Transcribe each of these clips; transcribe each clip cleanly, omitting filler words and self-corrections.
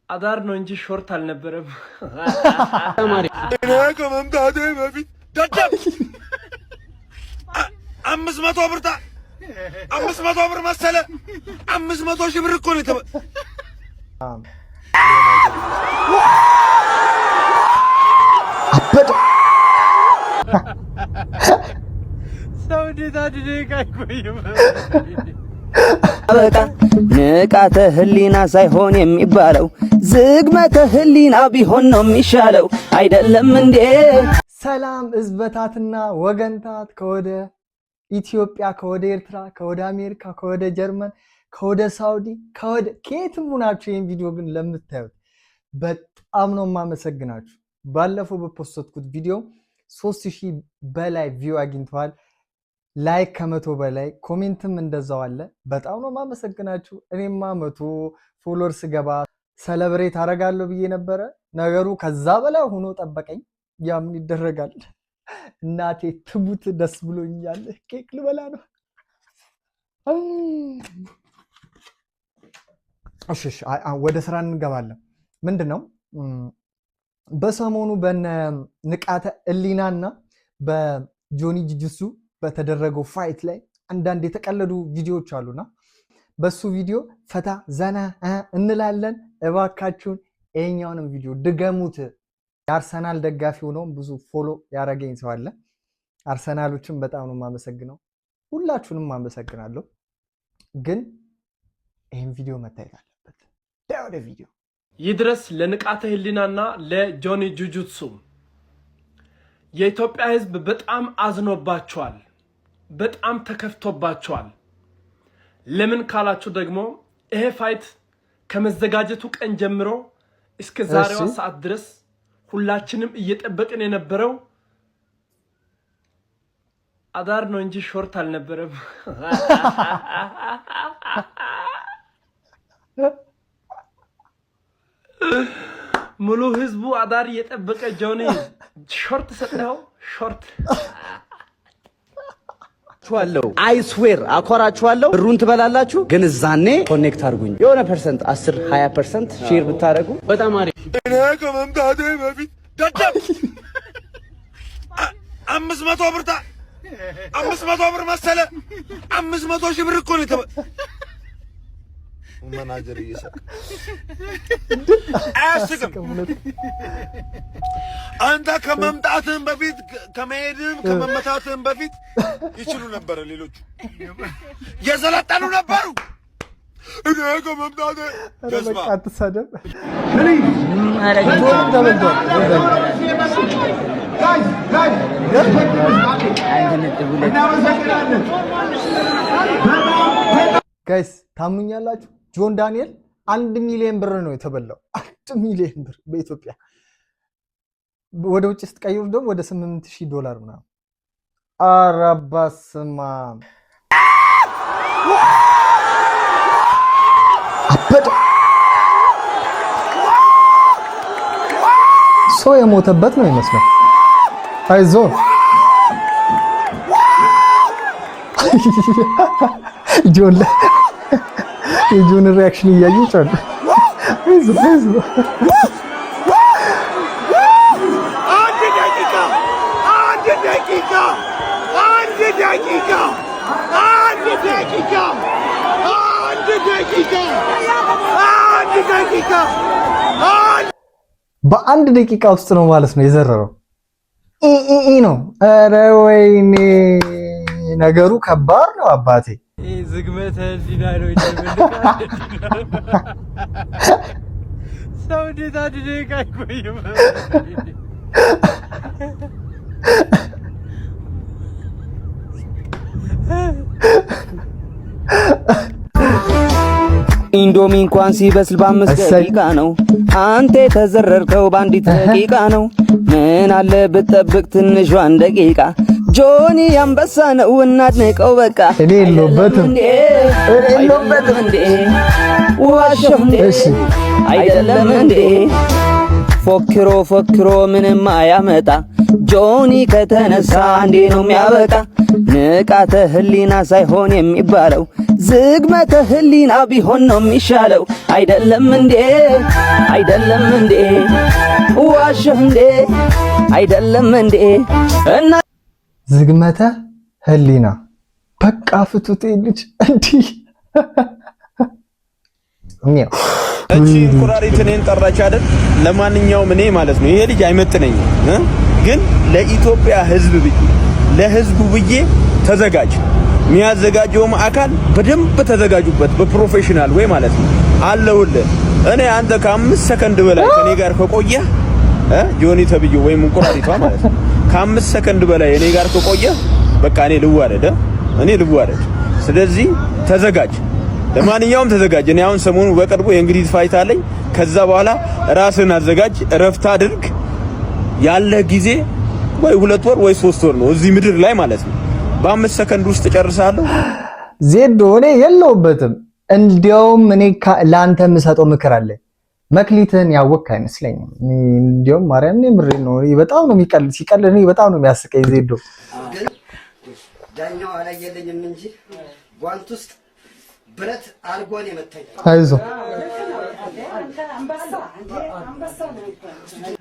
አዳር ነው እንጂ ሾርት አልነበረም። ተማሪ እኔ ከመምጣቴ በፊት ደደብ 500 ብር 500 ብር መሰለ 500 ሺህ ብር እኮ ነው የተበ ሰው እንዴት አድርገህ አይቆይም? በቃ ንቃተ ህሊና ሳይሆን የሚባለው ዝግመተ ህሊና ቢሆን ነው የሚሻለው አይደለም እንዴ? ሰላም ህዝበታትና ወገንታት ከወደ ኢትዮጵያ፣ ከወደ ኤርትራ፣ ከወደ አሜሪካ፣ ከወደ ጀርመን፣ ከወደ ሳውዲ፣ ከየትም ሆናችሁ ይሄን ቪዲዮ ግን ለምታዩት በጣም ነው የማመሰግናችሁ። ባለፈው በፖስትኩት ቪዲዮ 3000 በላይ ቪው አግኝተዋል። ላይክ ከ100 በላይ ኮሜንትም እንደዛው አለ። በጣም ነው የማመሰግናችሁ። እኔማ 100 ፎሎወርስ ገባ ሰለብሬት አደርጋለሁ ብዬ ነበረ። ነገሩ ከዛ በላይ ሆኖ ጠበቀኝ። ያ ምን ይደረጋል? እናቴ ትሙት ደስ ብሎኛል። ኬክ ልበላ ነው። እሺ ወደ ስራ እንገባለን። ምንድነው በሰሞኑ በነ ንቃተ ህሊናና በጆኒ ጁጁሱ በተደረገው ፋይት ላይ አንዳንድ የተቀለዱ ቪዲዮዎች አሉና በሱ ቪዲዮ ፈታ ዘና እንላለን። እባካችሁን ይሄኛውንም ቪዲዮ ድገሙት። የአርሰናል ደጋፊ ሆኖ ብዙ ፎሎ ያረገኝ ሰው አለ። አርሰናሎችን በጣም ነው የማመሰግነው። ሁላችሁንም አመሰግናለሁ። ግን ይሄን ቪዲዮ መታየት አለበት። ወደ ቪዲዮ ይድረስ ለንቃተ ህሊናና ለጆኒ ጁጁሱ። የኢትዮጵያ ህዝብ በጣም አዝኖባቸዋል። በጣም ተከፍቶባቸዋል። ለምን ካላችሁ ደግሞ ይሄ ፋይት ከመዘጋጀቱ ቀን ጀምሮ እስከ ዛሬዋ ሰዓት ድረስ ሁላችንም እየጠበቅን የነበረው አዳር ነው እንጂ ሾርት አልነበረም። ሙሉ ህዝቡ አዳር እየጠበቀ ጆኒ ሾርት ሰጠው። ሾርት አይስዌር አኮራችኋለሁ። ብሩን ትበላላችሁ፣ ግን እዛኔ ኮኔክት አድርጉኝ። የሆነ ፐርሰንት 10-20% ሼር ብታደርጉ በጣም አሪፍ። እኔ ከመምጣቴ በፊት ደደብ 500 ብር 500 ብር መሰለ 500 ሺህ ብር እኮ ነው የተበ መናጀር እየሰራ አያስቅም። አንተ ከመምጣትህም በፊት ከመሄድህም ከመመታትህም በፊት ይችሉ ነበር። ሌሎቹ የሰለጠኑ ነበሩ። እኔ ከመምጣቴ ገዝባ አትሳደብ። ጋይስ ታምኛላችሁ? ጆን ዳንኤል 1 ሚሊዮን ብር ነው የተበላው። 1 ሚሊዮን ብር በኢትዮጵያ ወደ ውጭ ስትቀይሩ ደግሞ ወደ $8,000 ምናምን። ኧረ በስመ አብ አበደ። ሰው የሞተበት ነው ይመስላል። አይዞህ ጆን የጆን ሪአክሽን እያዩ ጫሉ። አይዞህ በአንድ ደቂቃ ውስጥ ነው ማለት ነው የዘረረው። ነው። ኧረ ወይኔ ነገሩ ከባድ ነው አባቴ። ዝግመተ ህሊና ነው ሰው እንዴት አድርገህ አይቆይም? ኢንዶሚ እንኳን ሲበስል በ5 ደቂቃ ነው። አንተ የተዘረርከው በአንዲት ደቂቃ ነው። ምን አለ ብትጠብቅ ትንሿን ደቂቃ። ጆኒ አንበሳ ነው እናድንቀው በቃ። እኔ የለሁበትም እንዴ ዋሸሁ እንዴ አይደለም እንዴ ፎክሮ ፎክሮ ምንም አያመጣ ጆኒ ከተነሳ እንዴ ነው የሚያበቃ ንቃተ ህሊና ሳይሆን የሚባለው ዝግመተ ህሊና ቢሆን ነው የሚሻለው አይደለም እንዴ አይደለም እንዴ ዋሽህ እንዴ አይደለም እንዴ እና ዝግመተ ህሊና በቃ ፍቱት ልጅ እንዲህ እቺ ኩራሪት እኔን ጠራች አይደል? ለማንኛውም እኔ ማለት ነው ይሄ ልጅ አይመጥነኝም፣ ግን ለኢትዮጵያ ህዝብ ብዬ ለህዝቡ ብዬ ተዘጋጅ። የሚያዘጋጀውም አካል በደንብ ተዘጋጁበት፣ በፕሮፌሽናል ወይ ማለት ነው አለውልህ። እኔ አንተ ከ5 ሰከንድ በላይ ከኔ ጋር ከቆየህ ጆኒ ተብዬው ወይም ኩራሪቷ ማለት ነው ከ5 ሰከንድ በላይ እኔ ጋር ከቆየህ በቃ እኔ ልዋረድ። ስለዚህ ተዘጋጅ። ለማንኛውም ተዘጋጅ። እኔ አሁን ሰሞኑ በቅርቡ የእንግሊዝ ፋይት አለኝ። ከዛ በኋላ ራስን አዘጋጅ፣ እረፍት አድርግ። ያለ ጊዜ ወይ 2 ወር ወይ 3 ወር ነው እዚህ ምድር ላይ ማለት ነው። በ5 ሰከንድ ውስጥ ጨርሳለሁ። ዜዶ እኔ የለውበትም። እንዲያውም እኔ ለአንተ የምሰጠው ምክር አለ። መክሊትህን ያወቅህ አይመስለኝም። እንዲያውም ማርያም ነው ምሬ ነው። በጣም ነው ሲቀልድ እኔ በጣም ነው የሚያስቀኝ ዜዶ። ዳኛው አላየልኝም እንጂ ጓንት ውስጥ ብረት አርጎን የመታኝ። አይዞህ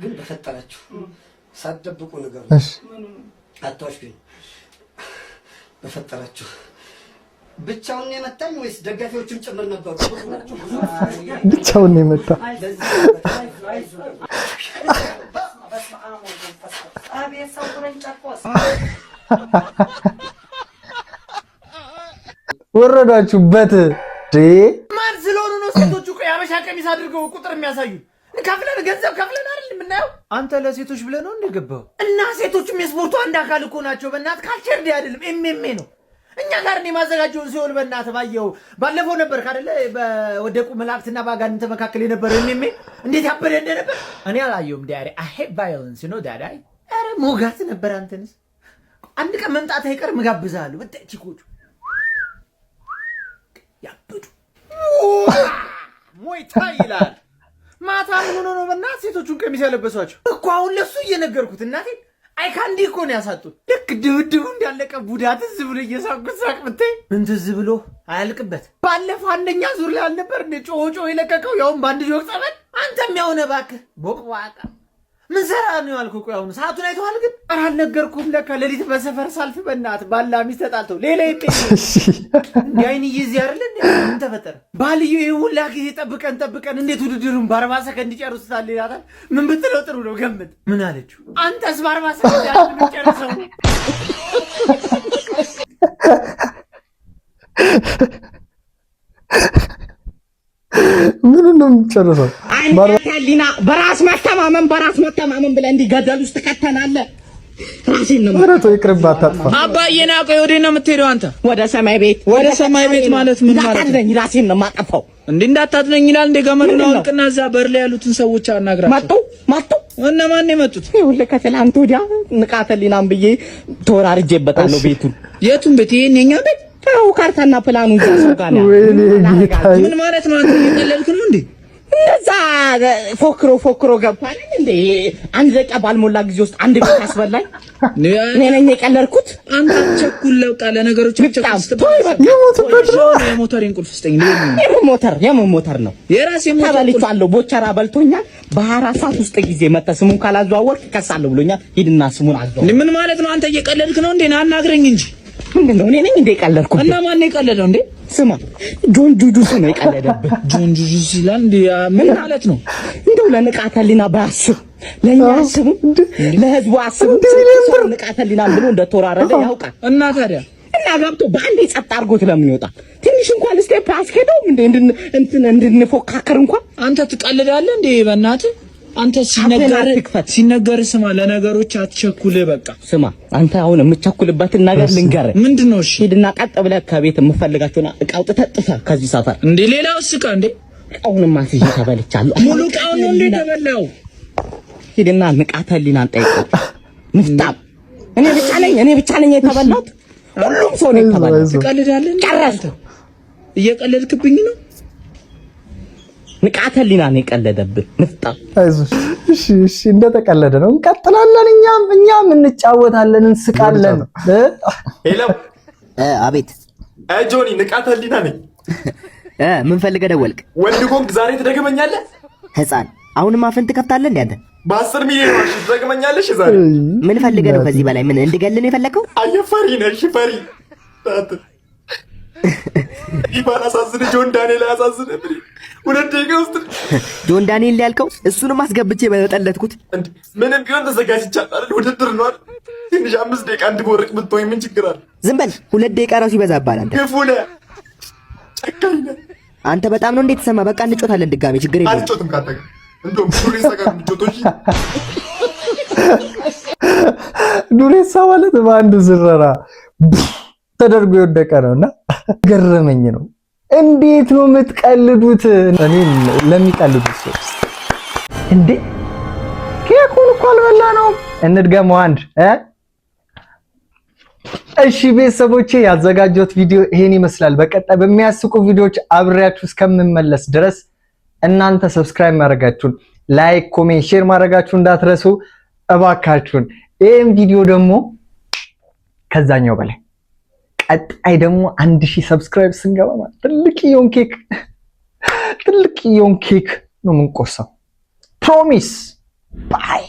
ግን በፈጠራችሁ ሳትደብቁ ነገር እሺ፣ አታውሽኝ። በፈጠራችሁ ብቻውን የመታኝ ወይስ ደጋፊዎቹም ጭምር ነበሩ? ብቻውን የመታ ወረዳችሁበት ማን ስለሆኑ ነው ሴቶቹ ያበሻ ቀሚስ አድርገው ቁጥር የሚያሳዩ? ከፍለን ገንዘብ ከፍለን አይደል የምናየው? አንተ ለሴቶች ብለህ ነው እንደገባው? እና ሴቶቹም የስፖርቱ አንድ አካል እኮ ናቸው። በእናት ካልቸር አይደለም ኤምኤምኤ ነው። እኛ ጋር እኔ ማዘጋጀውን ሲሆን በእናት ባየው ባለፈው ነበር አይደለ? በወደቁ መላእክትና ባጋንንት መካከል የነበረው ኤምኤምኤ እንዴት ያበደ እንደነበር እኔ አላየሁም። ዳሪ አይ ሄት ቫዮለንስ ኖ ዳዳይ አረ ሞጋት ነበር። አንተንስ አንድ ቀን መምጣት አይቀር መጋብዛለሁ። በተቺኮቹ ያበዱ ሞይታ ይላል። ማታ ምን ሆኖ ነው በእናት ሴቶቹን ቀሚስ ያለበሷቸው እኮ? አሁን ለሱ እየነገርኩት እናቴ አይካንዲ እኮ ነው ያሳጡት። ልክ ድብድቡ እንዳለቀ ቡዳ ትዝ ብሎ እየሳቁት ሳቅ ብታይ ምን ትዝ ብሎ አያልቅበት። ባለፈው አንደኛ ዙር ላይ አልነበር እንደ ጮጮ የለቀቀው ያውም በአንድ ጆክ ጸበል። አንተም ያውነ እባክህ ቦቅዋቃ ምን ሰራ ነው ያልኩህ? ቆይ አሁን ሰዓቱን አይተዋል? ግን ኧረ አልነገርኩም። ለካ ሌሊት በሰፈር ሳልፍ በእናት ባላ ሚስት ተጣልተው ሌላ ይጤ እንዲህ ይዚ አይደል እንዴ? ምን ተፈጠረ? ባልዩ ይሁላ ጊዜ ጠብቀን እንዴት ውድድሩን በ40 ሰከንድ ይጨርሱታል ይላታል። ምን ብትለው ጥሩ ነው? ገምት። ምን አለችው? አንተስ በ40 ሰከንድ ያልጨርሰው ምን ነው የምትጨርሰው? ሊና በራስ መተማመን ብለህ እንዲገደል ውስጥ ከተናለ ራሴን ነው ወረቶ ይቅርብ አታጥፋ። አባዬ ና ቆይ፣ ወዴት ነው የምትሄደው አንተ? ወደ ሰማይ ቤት። ወደ ሰማይ ቤት ማለት ምን ማለት ነው? ራሴን ነው የማጠፋው። እንዴ እንዳታድነኝ ይላል እንደ ገመዱን አውልቅና እዛ በር ላይ ያሉትን ሰዎች አናግራቸው። መጡ እና ማን ነው የመጡት? ይኸውልህ ከትላንት ወዲያ ንቃተ ሊናም ብዬ ተወራርጄበታለሁ። ቤቱን የቱን ቤት? ይሄን የኛ ቤት? አዎ ካርታና ፕላኑ እዛ ጋር ነው። ወይኔ ጌታ፣ ምን ማለት ነው? አንተ እየቀለድክ ነው እንዴ? እንደዛ ፎክሮ ገባኝ እንዴ? አንድ ደቂቃ ባልሞላ ጊዜ ውስጥ አንድ ቤት አስበላኝ። እኔ ነኝ የቀለድኩት። አንተ ቸኩል ለውቃ ለነገሮች የሞተሬን ቁልፍ ስጠኝ። የምን ሞተር ነው? የራሴ ሞተር ተበልቻለሁ። ቦቸራ በልቶኛል። በ24 ሰዓት ውስጥ ጊዜ መተህ ስሙን ካላዘዋወርክ እከሳለሁ ብሎኛል። ሂድና ስሙን አዘዋወር። ምን ማለት ነው? አንተ እየቀለድክ ነው እንዴ? ና አናግረኝ እንጂ። ምንድነው? እኔ ነኝ እንደ ቀለድኩት። እና ማን ነው የቀለደው እንዴ? ስማ ጆን ጁጁስ ነው የቀለደብህ። ጆን ጁጁስ ይላል እንዴ? ምን ማለት ነው? እንደው ለንቃተ ህሊና ባያስብ ለኛ አስብ፣ ለህዝቡ አስብ። ንቃተ ህሊና ብሎ እንደተወራረደ ያውቃል። እና ታዲያ እና ገብቶ በአንዴ ጸጥ አድርጎት ለምን ይወጣል? ትንሽ እንኳን ስቴፕ አስኬደውም እንደ እንድንፎካከር እንኳን። አንተ ትቀልዳለህ እንዴ? በእናትህ አንተ ሲነገር ስማ፣ ለነገሮች አትቸኩል። በቃ ስማ፣ አንተ አሁን የምትቸኩልበትን ነገር ልንገርህ። ምንድነው? እሺ ሂድና ቀጥ ብለህ ከቤት የምፈልጋቸውን ዕቃ አውጥተህ ጥፈህ ከዚህ ሰፈር። እንዴ ሌላውስ ዕቃ እንዴ? ዕቃውንማ ስዬ ተበልቻለሁ። ሙሉ ዕቃውን ነው እንዴ ተበላው? ሂድና ንቃተ ህሊናን ጠይቀው። ምፍጣም እኔ ብቻ ነኝ የተበላሁት? ሁሉም ሰው ነው የተበላው። ትቀልዳለህ? ጨረስኩ። እየቀለድክብኝ ነው። ንቃተ ህሊና ነው የቀለደብህ ንፍጣ። አይዞሽ እሺ እንደተቀለደ ነው። እንቀጥላለን። እኛም እንጫወታለን፣ እንስቃለን። ሄሎ አቤት ጆኒ ንቃተ ህሊና ነኝ። ምን ፈልገህ ደወልክ? ወንድ ኮንክ ዛሬ ትደግመኛለህ? ህፃን አሁንም አፍን ትከፍታለህ እንዴ አንተ? በ10 ሚሊዮን ዋሽ ትደግመኛለህ ዛሬ? ምን ፈልገህ ነው ከዚህ በላይ ምን እንድገልህ የፈለከው? አየፈሪ ነሽ ፈሪ ይባል አሳዝነ ጆን ዳንኤል አሳዝነ ሁለት ደቂቃ ውስጥ ጆን ዳንኤል ያልከው እሱንም አስገብቼ በጠለትኩት። ምንም ቢሆን ተዘጋጅቻለሁ። ውድድር ነው አይደል? ትንሽ 5 ደቂቃ እንድቦርቅ ብትወይ ምን ችግር አለ? ዝም በል 2 ደቂቃ ራሱ ይበዛብሃል አንተ። ክፉ ነህ፣ ጨካኝ ነህ አንተ። በጣም ነው እንዴት ተሰማ? በቃ እንጮታለን ድጋሜ፣ ችግር የለም። አልጮትም ካንተ ጋር እንደውም ዱሬሳ ጋር እንጮቶሽ። ዱሬሳ ማለት በአንድ ዝረራ ተደርጎ የወደቀ ነውና ገረመኝ ነው። እንዴት ነው የምትቀልዱት? እኔ ለሚቀልዱት ሰው እንዴ ኬኩን እኮ አልበላ ነው። እንድገመው አንድ እሺ ቤተሰቦቼ ያዘጋጀሁት ቪዲዮ ይሄን ይመስላል። በቀጣይ በሚያስቁ ቪዲዮዎች አብሬያችሁ እስከምመለስ ድረስ እናንተ ሰብስክራይብ ማድረጋችሁን፣ ላይክ፣ ኮሜንት፣ ሼር ማድረጋችሁን እንዳትረሱ እባካችሁን። ይሄን ቪዲዮ ደግሞ ከዛኛው በላይ ቀጣይ ደግሞ 1000 ሰብስክራይብ ስንገባ ማለት ትልቅየውን ኬክ ነው የምንቆርሰው። ፕሮሚስ ባይ